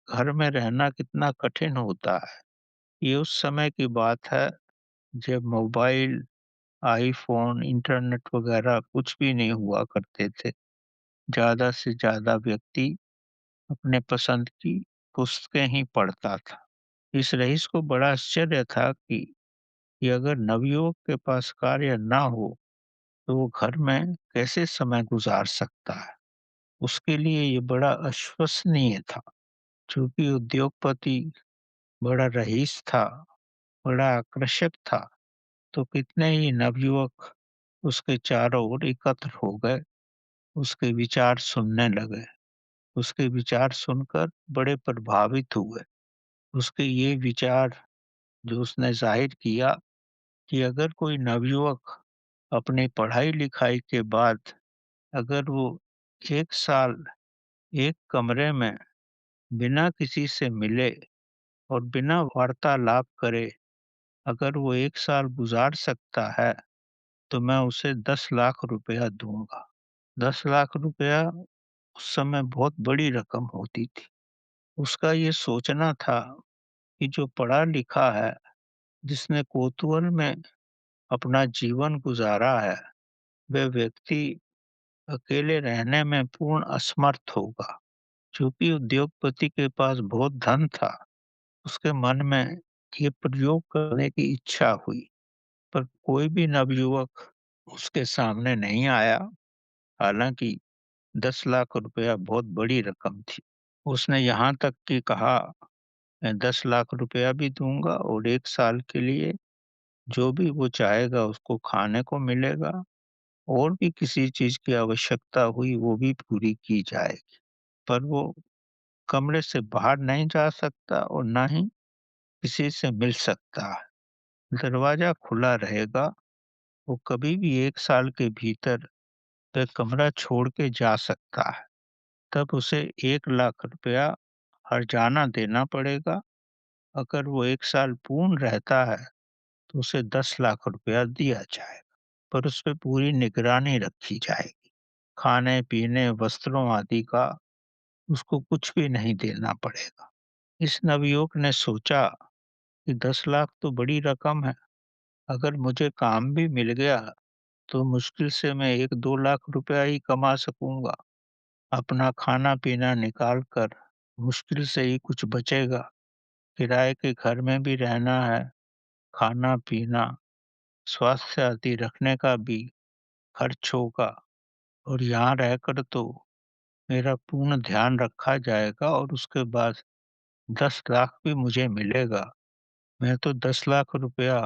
घर में रहना कितना कठिन होता है। ये उस समय की बात है जब मोबाइल, आईफोन, इंटरनेट वगैरह कुछ भी नहीं हुआ करते थे। ज़्यादा से ज़्यादा व्यक्ति अपने पसंद की पुस्तकें ही पढ़ता था। इस रईस को बड़ा आश्चर्य था कि अगर नवयुवक के पास कार्य ना हो, तो वो घर में कैसे समय गुजार सकता है। उसके लिए ये बड़ा अविश्वसनीय था। चूँकि उद्योगपति बड़ा रईस था, बड़ा आकर्षक था, तो कितने ही नवयुवक उसके चारों ओर एकत्र हो गए, उसके विचार सुनने लगे। उसके विचार सुनकर बड़े प्रभावित हुए। उसके ये विचार जो उसने ज़ाहिर किया कि अगर कोई नवयुवक अपनी पढ़ाई-लिखाई के बाद अगर वो 1 साल एक कमरे में बिना किसी से मिले और बिना वार्तालाप करे अगर वो 1 साल गुज़ार सकता है, तो मैं उसे 10 लाख रुपया दूँगा। 10 लाख रुपया उस समय बहुत बड़ी रकम होती थी। उसका ये सोचना था कि जो पढ़ा-लिखा है, जिसने कोतूहल में अपना जीवन गुज़ारा है, वह व्यक्ति अकेले रहने में पूर्ण असमर्थ होगा। चूँकि उद्योगपति के पास बहुत धन था, उसके मन में ये प्रयोग करने की इच्छा हुई, पर कोई भी नवयुवक उसके सामने नहीं आया। हालाँकि 10 लाख रुपया बहुत बड़ी रकम थी। उसने यहाँ तक कि कहा, मैं 10 लाख रुपया भी दूँगा और 1 साल के लिए जो भी वो चाहेगा उसको खाने को मिलेगा और भी किसी चीज़ की आवश्यकता हुई वो भी पूरी की जाएगी। पर वो कमरे से बाहर नहीं जा सकता और ना ही किसी से मिल सकता है। दरवाज़ा खुला रहेगा, वो कभी भी 1 साल के भीतर वह कमरा छोड़ के जा सकता है। तब उसे 1 लाख रुपया हर्जाना देना पड़ेगा। अगर वो 1 साल पूर्ण रहता है, तो उसे 10 लाख रुपया दिया जाएगा, पर उस पे पूरी निगरानी रखी जाएगी। खाने-पीने, वस्त्रों आदि का उसको कुछ भी नहीं देना पड़ेगा। इस नवयुवक ने सोचा कि 10 लाख तो बड़ी रकम है, अगर मुझे काम भी मिल गया, तो मुश्किल से मैं 1-2 लाख रुपया ही कमा सकूँगा। अपना खाना-पीना निकाल कर मुश्किल से ही कुछ बचेगा। किराए के घर में भी रहना है, खाना-पीना, स्वास्थ्य आदि रखने का भी खर्च होगा और यहाँ रहकर तो मेरा पूर्ण ध्यान रखा जाएगा और उसके बाद 10 लाख भी मुझे मिलेगा। मैं तो 10 लाख रुपया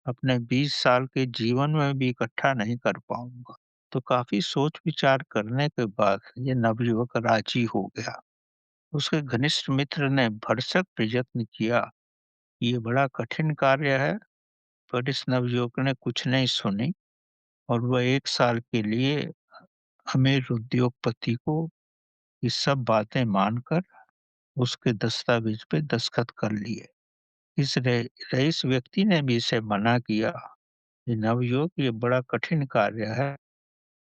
अपने 20 साल के जीवन में भी इकट्ठा नहीं कर पाऊँगा। तो काफ़ी सोच-विचार करने के बाद ये नवयुवक राज़ी हो गया। उसके घनिष्ठ मित्र ने भरसक प्रयत्न किया। ये बड़ा कठिन कार्य है, पर इस नवयुवक ने कुछ नहीं सुनी और वह 1 साल के लिए अमीर उद्योगपति को ये सब बातें मानकर उसके दस्तावेज पे दस्तखत कर लिए। इस रईस व्यक्ति ने भी इसे मना किया, ये नवयुवक ये बड़ा कठिन कार्य है।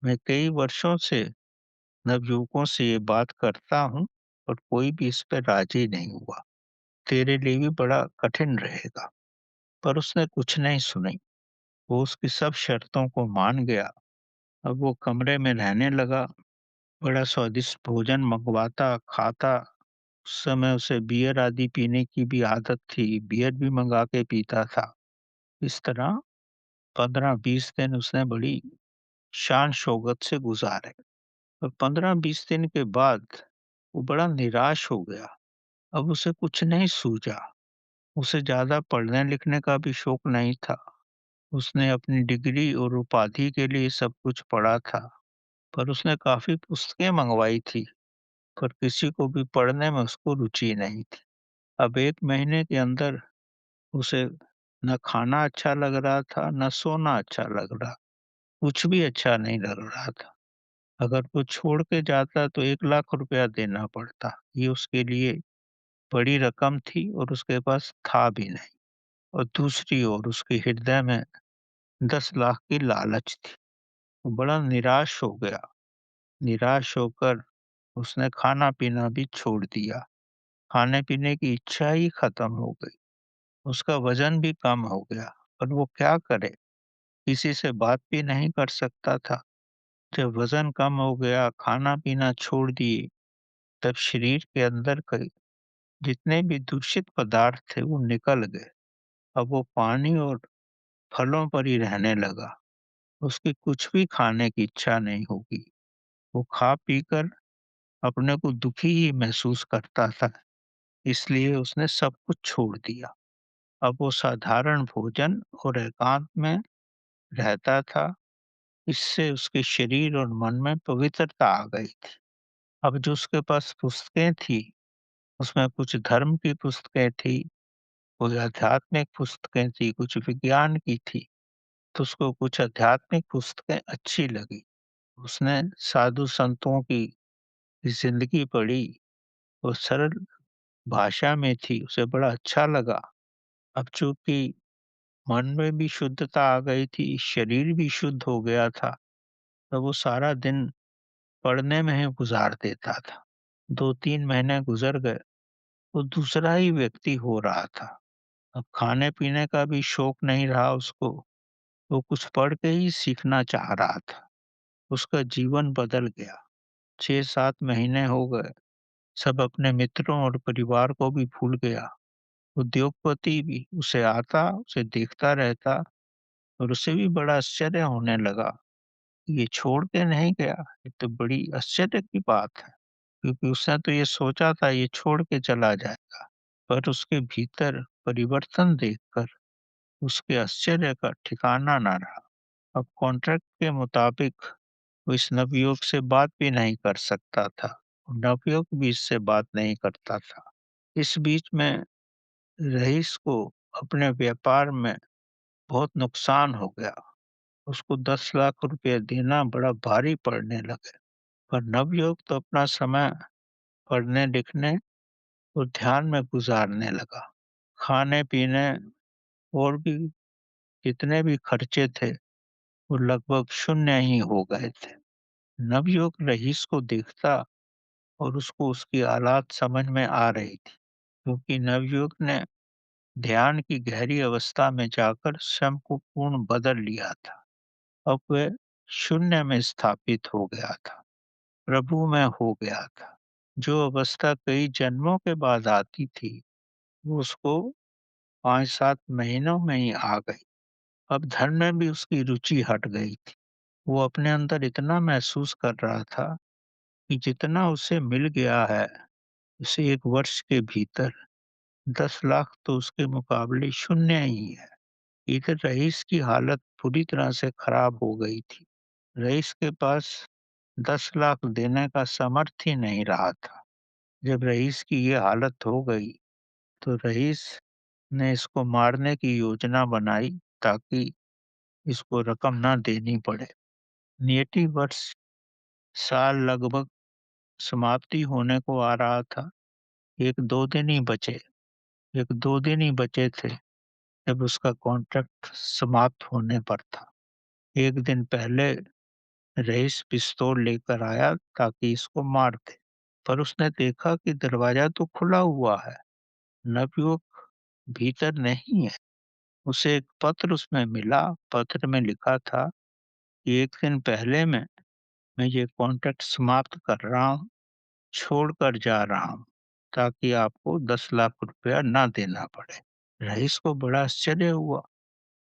मैं कई वर्षों से नवयुवकों से ये बात करता हूँ और कोई भी इस पे राज़ी नहीं हुआ। तेरे लिए भी बड़ा कठिन रहेगा। पर उसने कुछ नहीं सुनी। वो उसकी सब शर्तों को मान गया। अब वो कमरे में रहने लगा, बड़ा स्वादिष्ट भोजन मँगवाता, खाता। उस समय उसे बियर आदि पीने की भी आदत थी, बियर भी मँगा के पीता था। इस तरह 15-20 दिन उसने बड़ी शान-शौकत से गुज़ारे और 15-20 दिन के बाद वो बड़ा निराश हो गया। अब उसे कुछ नहीं सूझा। उसे ज़्यादा पढ़ने-लिखने का भी शौक नहीं था। उसने अपनी डिग्री और उपाधि के लिए सब कुछ पढ़ा था, पर उसने काफ़ी पुस्तकें मँगवाई थी, पर किसी को भी पढ़ने में उसको रुचि नहीं थी। अब 1 महीने के अंदर उसे न खाना अच्छा लग रहा था, न सोना अच्छा लग रहा, कुछ भी अच्छा नहीं लग रहा था। अगर वो छोड़ के जाता तो 1 लाख रुपया देना पड़ता। ये उसके लिए बड़ी रकम थी और उसके पास था भी नहीं और दूसरी ओर उसके हृदय में 10 लाख की लालच थी। वो बड़ा निराश हो गया। निराश होकर उसने खाना-पीना भी छोड़ दिया। खाने-पीने की इच्छा ही खत्म हो गई। उसका वज़न भी कम हो गया, पर वो क्या करे? किसी से बात भी नहीं कर सकता था। जब वज़न कम हो गया, खाना-पीना छोड़ दिए, तब शरीर के अंदर के जितने भी दूषित पदार्थ थे, वो निकल गए। अब वो पानी और फलों पर ही रहने लगा। उसकी कुछ भी खाने की इच्छा नहीं होगी। वो खा-पी कर अपने को दुखी ही महसूस करता था। इसलिए उसने सब कुछ छोड़ दिया। अब वो साधारण भोजन और एकांत में रहता था। इससे उसके शरीर और मन में पवित्रता आ गई थी। अब जो उसके पास पुस्तकें थी, उसमें कुछ धर्म की पुस्तकें थी, कोई आध्यात्मिक पुस्तकें थी, कुछ विज्ञान की थी। तो उसको कुछ आध्यात्मिक पुस्तकें अच्छी लगी। उसने साधु संतों की ज़िंदगी पढ़ी, वो सरल भाषा में थी, उसे बड़ा अच्छा लगा। अब चूँकि मन में भी शुद्धता आ गई थी, शरीर भी शुद्ध हो गया था, तो वो सारा दिन पढ़ने में ही गुज़ार देता था। 2-3 महीने गुज़र गए, वो दूसरा ही व्यक्ति हो रहा था। अब खाने-पीने का भी शौक नहीं रहा उसको, वो कुछ पढ़ के ही सीखना चाह रहा था। उसका जीवन बदल गया। 6-7 महीने हो गए, सब अपने मित्रों और परिवार को भी भूल गया। उद्योगपति भी उसे आता, उसे देखता रहता और उसे भी बड़ा आश्चर्य होने लगा, ये छोड़ के नहीं गया, ये तो बड़ी आश्चर्य की बात है, क्योंकि उसने तो ये सोचा था ये छोड़ के चला जाएगा। पर उसके भीतर परिवर्तन देखकर उसके आश्चर्य का ठिकाना ना रहा। अब कॉन्ट्रैक्ट के मुताबिक वो इस नवयुवक से बात भी नहीं कर सकता था। नवयुवक भी इससे बात नहीं करता था। इस बीच में रईस को अपने व्यापार में बहुत नुकसान हो गया। उसको 10 लाख रुपए देना बड़ा भारी पड़ने लगे। पर नवयुवक तो अपना समय पढ़ने-लिखने और ध्यान में गुज़ारने लगा। खाने-पीने और भी जितने भी खर्चे थे, वो लगभग शून्य ही हो गए थे। नवयुवक रईस को देखता और उसको उसकी हालात समझ में आ रही थी, क्योंकि नवयुवक ने ध्यान की गहरी अवस्था में जाकर स्वयं को पूर्ण बदल लिया था। अब वह शून्य में स्थापित हो गया था, प्रभु में हो गया था। जो अवस्था कई जन्मों के बाद आती थी, वो उसको 5-7 महीनों में ही आ गई। अब धर्म में भी उसकी रुचि हट गई थी। वो अपने अंदर इतना महसूस कर रहा था कि जितना उसे मिल गया है, उसे 1 वर्ष के भीतर 10 लाख तो उसके मुकाबले शून्य ही है। इधर रईस की हालत पूरी तरह से खराब हो गई थी। रईस के पास 10 लाख देने का सामर्थ्य ही नहीं रहा था। जब रईस की ये हालत हो गई, तो रईस ने इसको मारने की योजना बनाई ताकि इसको रकम ना देनी पड़े। नियति वर्ष साल लगभग समाप्ति होने को आ रहा था। 1-2 दिन ही बचे 1-2 दिन ही बचे थे, जब उसका कॉन्ट्रैक्ट समाप्त होने पर था। 1 दिन पहले रईस पिस्तौल लेकर आया ताकि इसको मार दे, पर उसने देखा कि दरवाज़ा तो खुला हुआ है, नवयुवक भीतर नहीं है। उसे एक पत्र उसमें मिला, पत्र में लिखा था कि 1 दिन पहले मैं ये कॉन्ट्रैक्ट समाप्त कर रहा हूँ, छोड़कर जा रहा हूँ, ताकि आपको 10 लाख रुपया ना देना पड़े। रईस को बड़ा आश्चर्य हुआ,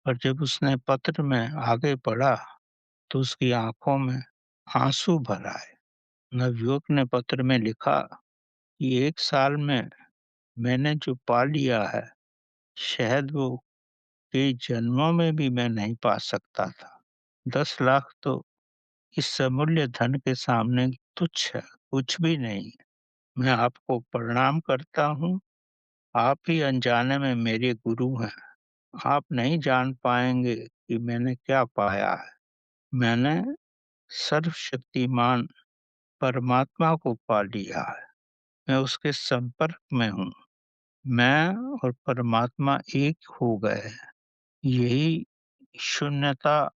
पर जब उसने पत्र में आगे पढ़ा, तो उसकी आँखों में आँसू भर आए। नवयुवक ने पत्र में लिखा कि 1 साल में मैंने जो पा लिया है, शायद वो कई जन्मों में भी मैं नहीं पा सकता था। 10 लाख तो इस अमूल्य धन के सामने तुच्छ है, कुछ भी नहीं है। मैं आपको प्रणाम करता हूँ, आप ही अनजाने में मेरे गुरु हैं। आप नहीं जान पाएँगे कि मैंने क्या पाया है। मैंने सर्वशक्तिमान परमात्मा को पा लिया है। मैं उसके संपर्क में हूँ। मैं और परमात्मा एक हो गए हैं। यही शून्यता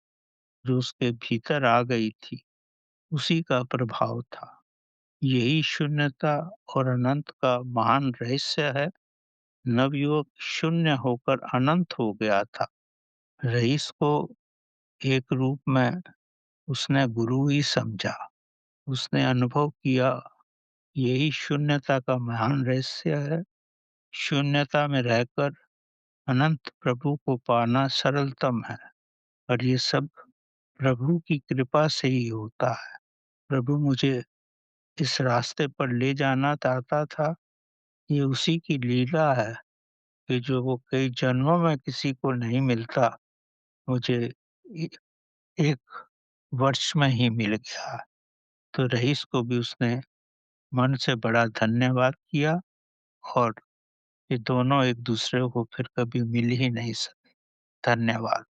जो उसके भीतर आ गई थी, उसी का प्रभाव था। यही शून्यता और अनंत का महान रहस्य है। नवयुवक शून्य होकर अनंत हो गया था। रईस को एक रूप में उसने गुरु ही समझा। उसने अनुभव किया, यही शून्यता का महान रहस्य है। शून्यता में रहकर अनंत प्रभु को पाना सरलतम है, और ये सब प्रभु की कृपा से ही होता है। प्रभु मुझे इस रास्ते पर ले जाना चाहता था, ये उसी की लीला है कि जो वो कई जन्मों में किसी को नहीं मिलता, मुझे ए 1 वर्ष में ही मिल गया। तो रईस को भी उसने मन से बड़ा धन्यवाद किया और ये दोनों एक-दूसरे को फिर कभी मिल ही नहीं सके। धन्यवाद।